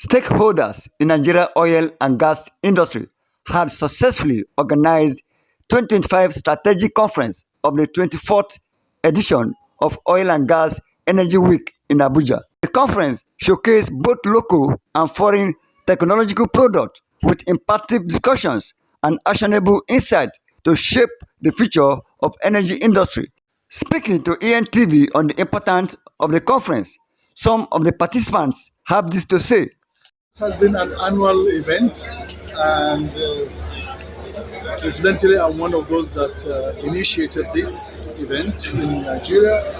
Stakeholders in Nigeria oil and gas industry had successfully organized 2025 strategic conference of the 24th edition of Oil and Gas Energy Week in Abuja. The conference showcased both local and foreign technological products with impactful discussions and actionable insight to shape the future of energy industry. Speaking to Entv on the importance of the conference, some of the participants have this to say. It has been an annual event, and incidentally, I'm one of those that initiated this event in Nigeria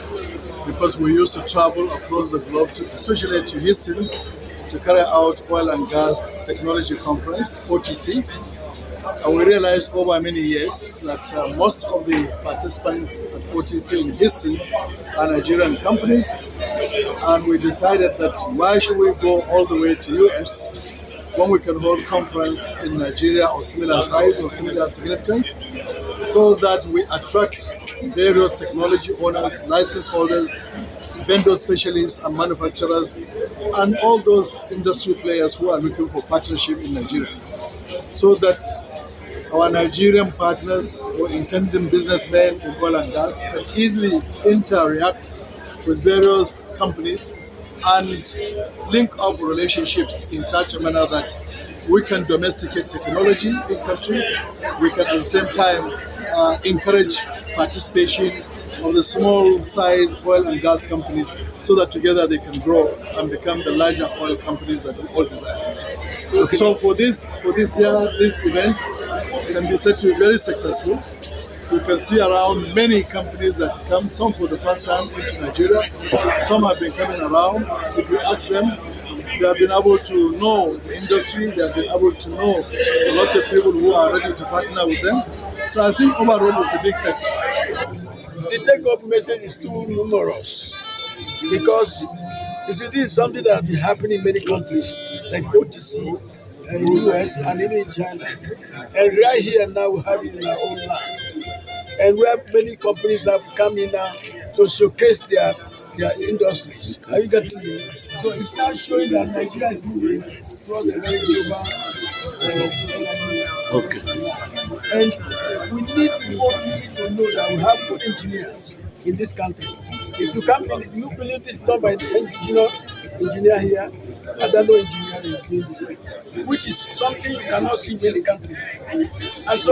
because we used to travel across the globe, especially to Houston, to carry out oil and gas technology conference (OTC). And we realized over many years that most of the participants at OTC in Houston are Nigerian companies, and we decided that why should we go all the way to US when we can hold conference in Nigeria of similar size or similar significance, so that we attract various technology owners, license holders, vendor specialists and manufacturers, and all those industry players who are looking for partnership in Nigeria, so that our Nigerian partners or intending businessmen in oil and gas can easily interact with various companies and link up relationships in such a manner that we can domesticate technology in country. We can at the same time encourage participation of the small size oil and gas companies so that together they can grow and become the larger oil companies that we all desire. So for this year, this event can be said to be very successful. We can see around many companies that come, some for the first time into Nigeria, some have been coming around. If you ask them, they have been able to know the industry, they have been able to know a lot of people who are ready to partner with them. So I think overall it's a big success. The take-up message is too numerous because you see, this is something that has been happening in many countries like OTC in the US and even in China. And right here now we have it in our own land. And we have many companies that have come in now to showcase their industries. Are you getting me? So it's now showing that Nigeria is moving towards a very global. And we need to know that we have good engineers in this country. If you come in, you believe this is done by the indigenous engineer here, I don't know engineering is doing this thing, which is something you cannot see in any country. And so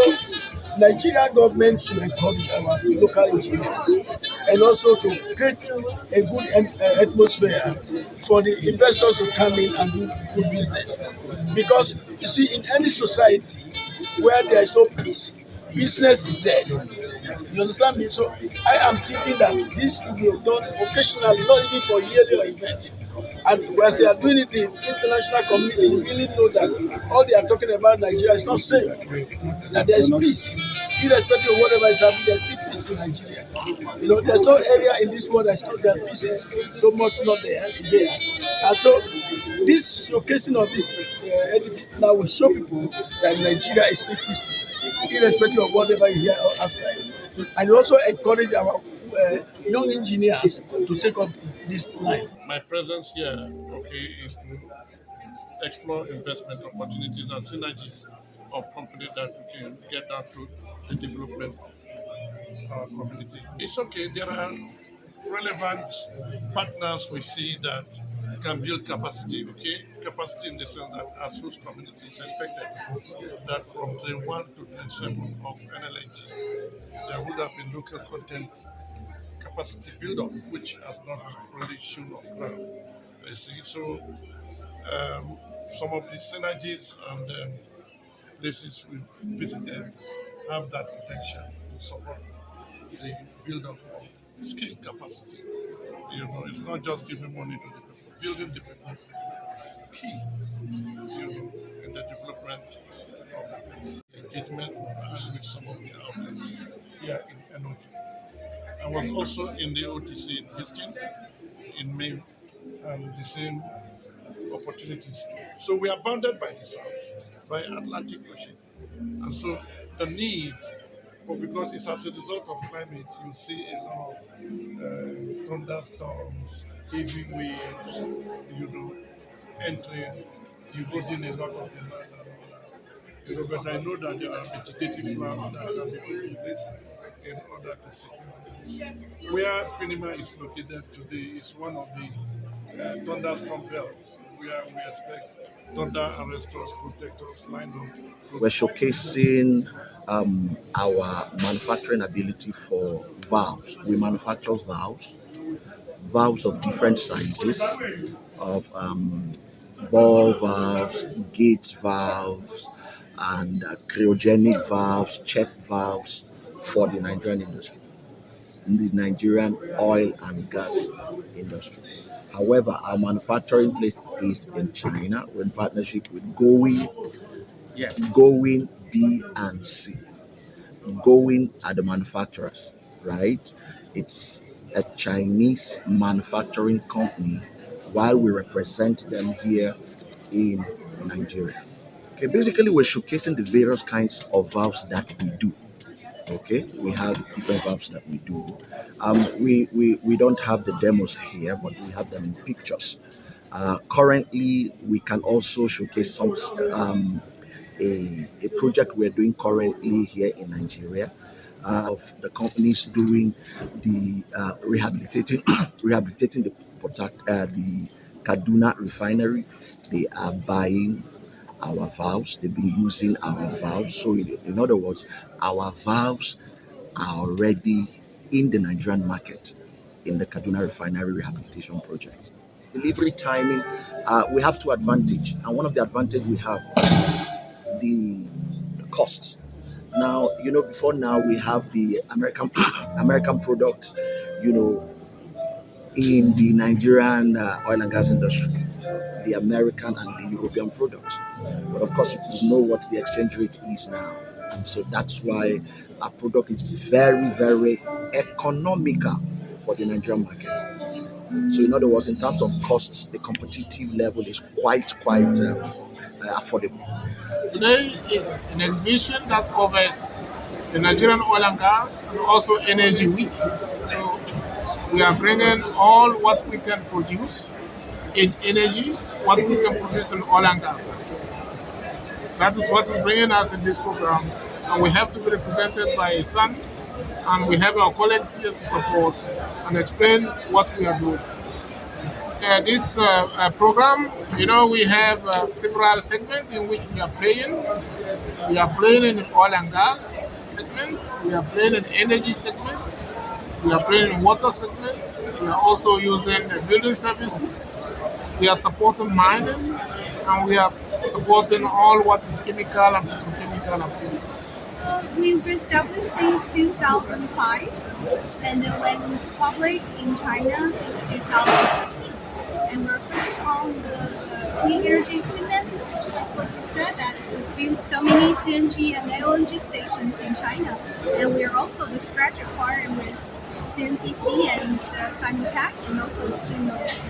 Nigerian government should encourage our local engineers and also to create a good atmosphere for the investors to come in and do good business. Because you see, in any society where there is no peace, business is dead. You understand me? So I am thinking that this will be done occasionally, not even for yearly event. And as they are doing it, the international community will really know that all they are talking about Nigeria is not safe. That there is peace. Irrespective of whatever is happening, there is still peace in Nigeria. You know, there's no area in this world that peace is so much not there. And so this showcasing of this edifice now will show people that Nigeria is still peaceful, irrespective of whatever you hear outside. And also encourage our young engineers to take up this line. My presence here, is to explore investment opportunities and synergies of companies that we can get down to the development of our community. It's okay, there are relevant partners we see that can build capacity, capacity in the sense that as host community is expected that from day 1 to 37 of NLNG, there would have been local content capacity build-up, which has not really shown on ground. You see, so some of the synergies and places we've visited have that potential to support the build-up of skill capacity. You know, it's not just giving money to the people. Building the people is key, in the development of the engagement we've had with some of the outlets here in NOG. I was also in the OTC in Houston in May, and the same opportunities. So we are bounded by the south, by Atlantic Ocean. And so the need because it's as a result of climate, you see a lot of thunderstorms, heavy waves, entering devoting a lot of the land and all that. But I know that there are mitigating plans that can be put in place in order to secure. Where FINIMA is located today is one of the thunderstorm belts where we expect thunder arresters, protectors lined up. We're showcasing our manufacturing ability for valves. We manufacture valves of different sizes, of ball valves, gate valves, and cryogenic valves, check valves for the Nigerian industry, the Nigerian oil and gas industry. However, our manufacturing place is in China. We're in partnership with Going B and C. Going are the manufacturers, right? It's a Chinese manufacturing company while we represent them here in Nigeria. Okay, basically we're showcasing the various kinds of valves that we do. Okay, we have different valves that we do. We don't have the demos here, but we have them in pictures. Currently, we can also showcase some a project we're doing currently here in Nigeria of the companies doing the rehabilitating rehabilitating the Kaduna refinery. They are buying our valves. They've been using our valves. So in other words, our valves are already in the Nigerian market in the Kaduna refinery rehabilitation project. Delivery timing, we have two advantages, and one of the advantages we have is the cost. Now, before now we have the American American products, in the Nigerian oil and gas industry, the American and the European products. But of course, you know what the exchange rate is now. And so that's why our product is very, very economical for the Nigerian market. So in other words, in terms of costs, the competitive level is quite affordable. Today is an exhibition that covers the Nigerian oil and gas and also energy week. So we are bringing all what we can produce in energy, what we can produce in oil and gas. That is what is bringing us in this program. And we have to be represented by a stand, and we have our colleagues here to support and explain what we are doing. This program, we have several segments in which we are playing. We are playing in the oil and gas segment. We are playing in the energy segment. We are playing in water segment. We are also using the building services. We are supporting mining, and we are supporting all what is chemical and petrochemical activities. We were established in 2005 and then went public in China in 2015. And we're focused on the clean energy equipment, like what you said, that we've built so many CNG and LNG stations in China. And we're also the strategic partner with CNPC and Sinopec, and also CNOG.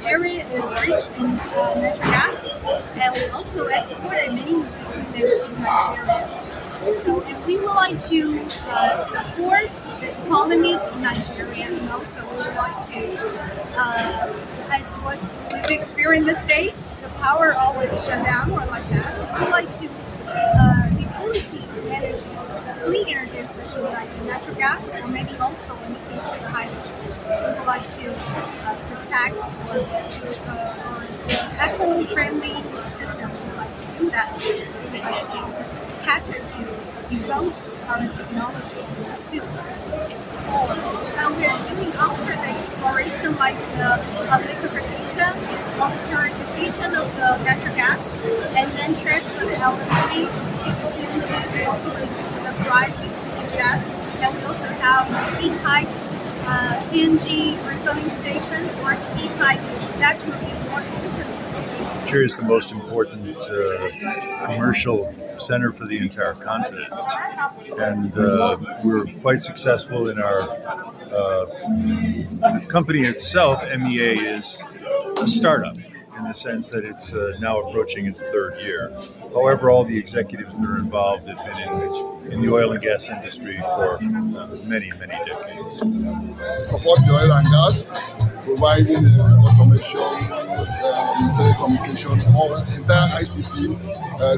Area is rich in natural gas, and we also exported many equipment to Nigeria. So, and we would like to support the economy in Nigeria, and also we would like to, as what we've experienced these days, the power always shut down or like that. We would like to utility energy, the clean energy, especially like the natural gas, or maybe also in the future the hydrogen. We would like to protect or eco-friendly system. We would like to do that. We would like to cater to devote our technology in this field. And we are doing after the exploration, like the liquefaction or the purification of the natural gas, and then transfer the LNG to the CNG. We also need to put the prices to do that. And we also have the speed type CNG refilling stations or speed type that will be more efficient. Nigeria is the most important commercial center for the entire continent, and we're quite successful in our company itself. MEA is a startup in the sense that it's now approaching its third year. However, all the executives that are involved have been in the oil and gas industry for many, many decades. Support the oil and gas, providing automation, telecommunication, or entire ICT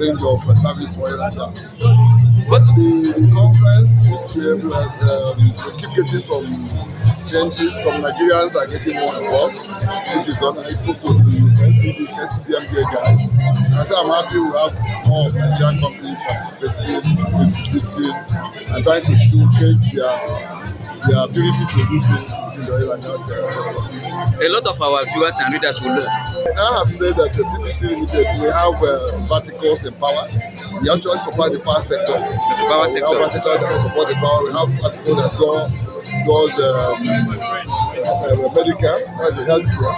range of service oil and gas. But the conference this year, we keep getting some changes. Some Nigerians are getting more involved, which is on. I spoke to the SCDMJ guys. And I said I'm happy we have more of Nigerian companies participating, exhibiting, and trying to showcase their ability to do things within the oil and gas sector. A lot of our viewers and readers will know. I have said that the PPC Limited, we have verticals in power. We actually supply the power sector. The power sector. We have vertical that support the power. We have vertical that does medical, that's the healthcare.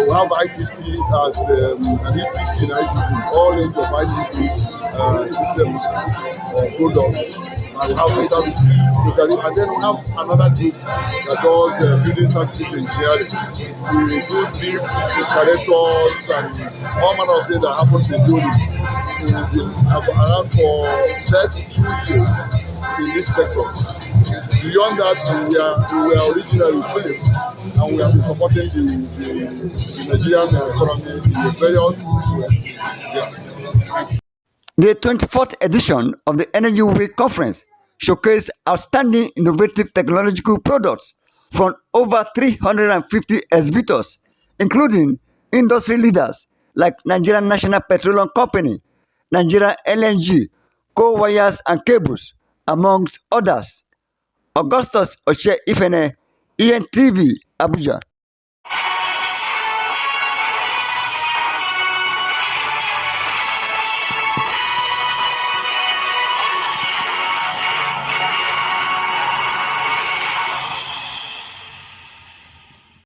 We have ICT as an EPC in ICT, all range of ICT systems or products. And we have the services. And then we have another group that does building services engineering. We do lifts, escalators, and all manner of things that happens in building. We have around for 32 years in this sector. Beyond that, we were originally Philips, and we have been supporting the Nigerian economy in the various ways. Yeah. The 24th edition of the Energy Week Conference showcased outstanding innovative technological products from over 350 exhibitors, including industry leaders like Nigerian National Petroleum Company, Nigeria LNG, Co Wires and Cables, amongst others. Augustus Oshe Ifene, Entv, Abuja.